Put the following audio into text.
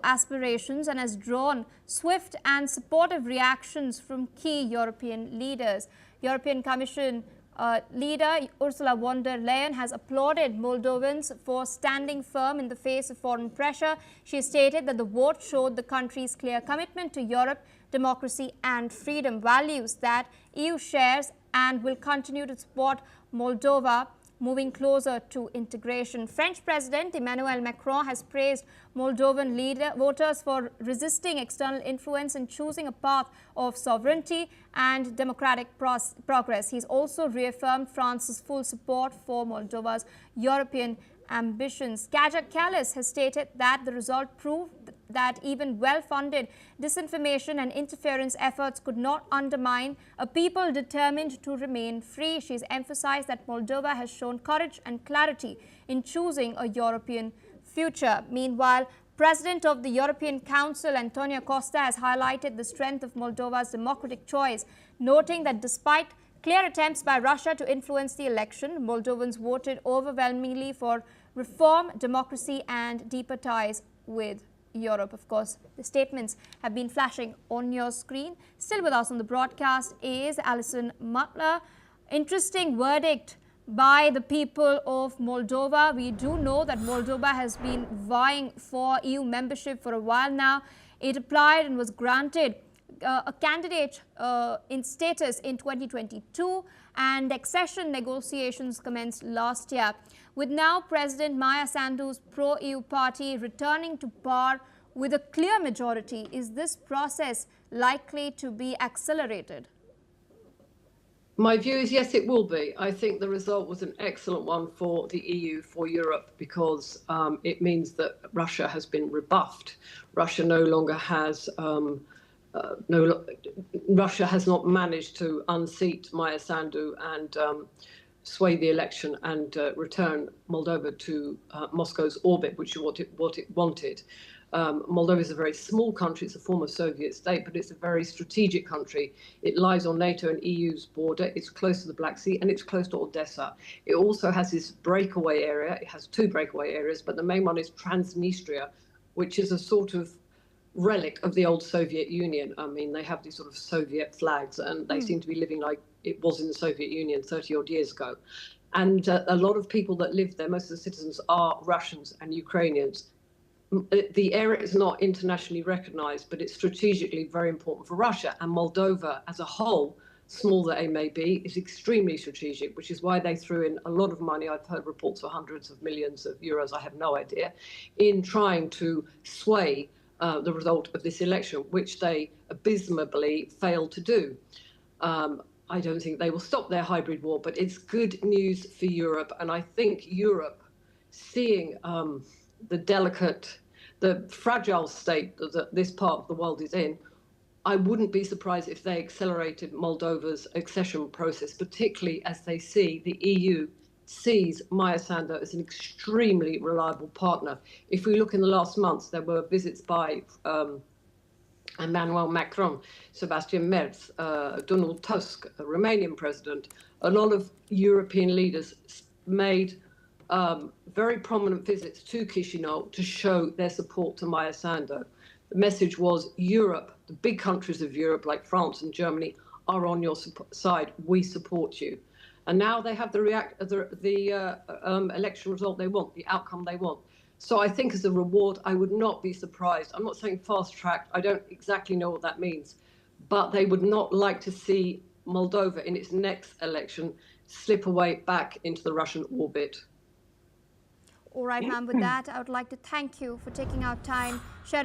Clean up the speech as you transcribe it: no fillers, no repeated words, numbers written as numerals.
aspirations and has drawn swift and supportive reactions from key European leaders. European Commission leader Ursula von der Leyen has applauded Moldovans for standing firm in the face of foreign pressure. She stated that the vote showed the country's clear commitment to Europe, democracy and freedom, values that EU shares, and will continue to support Moldova moving closer to integration. French President Emmanuel Macron has praised Moldovan voters for resisting external influence and choosing a path of sovereignty and democratic progress. He's also reaffirmed France's full support for Moldova's European ambitions. Kaja Kallas has stated that the result proved that even well-funded disinformation and interference efforts could not undermine a people determined to remain free. She's emphasized that Moldova has shown courage and clarity in choosing a European future. Meanwhile, President of the European Council, António Costa, has highlighted the strength of Moldova's democratic choice, noting that despite clear attempts by Russia to influence the election, Moldovans voted overwhelmingly for reform, democracy and deeper ties with Europe. Of course, the statements have been flashing on your screen. Still with us on the broadcast is Alison Mutler. Interesting verdict by the people of Moldova. We do know that Moldova has been vying for EU membership for a while now. It applied and was granted a candidate in status in 2022, and accession negotiations commenced last year, with now President Maya Sandu's pro-EU party returning to power with a clear majority. Is this process likely to be accelerated? My view is yes, it will be. I think the result was an excellent one for the EU, for Europe, because it means that Russia has been rebuffed. Russia no longer has Russia has not managed to unseat Maya Sandu and sway the election and return Moldova to Moscow's orbit, which is what it wanted. Moldova is a very small country. It's a former Soviet state, but it's a very strategic country. It lies on NATO and EU's border. It's close to the Black Sea and it's close to Odessa. It also has this breakaway area. It has two breakaway areas, but the main one is Transnistria, which is a sort of relic of the old Soviet Union. I mean, they have these sort of Soviet flags and they seem to be living like it was in the Soviet Union 30 odd years ago. And a lot of people that live there, most of the citizens are Russians and Ukrainians. The area is not internationally recognized, but it's strategically very important for Russia. And Moldova as a whole, small that it may be, is extremely strategic, which is why they threw in a lot of money. I've heard reports of hundreds of millions of euros, I have no idea, in trying to sway the result of this election, which they abysmally failed to do. I don't think they will stop their hybrid war, but it's good news for Europe. And I think Europe, seeing the fragile state that this part of the world is in, I wouldn't be surprised if they accelerated Moldova's accession process, particularly as they see the EU sees Maya Sandu as an extremely reliable partner. If we look in the last months, there were visits by Emmanuel Macron, Sebastian Merz, Donald Tusk, a Romanian president. A lot of European leaders made very prominent visits to Chisinau to show their support to Maya Sandu. The message was Europe, the big countries of Europe like France and Germany are on your side. We support you. And now they have the election result they want, the outcome they want. So I think as a reward, I would not be surprised. I'm not saying fast-tracked. I don't exactly know what that means. But they would not like to see Moldova in its next election slip away back into the Russian orbit. All right, ma'am. With that, I would like to thank you for taking our time, sharing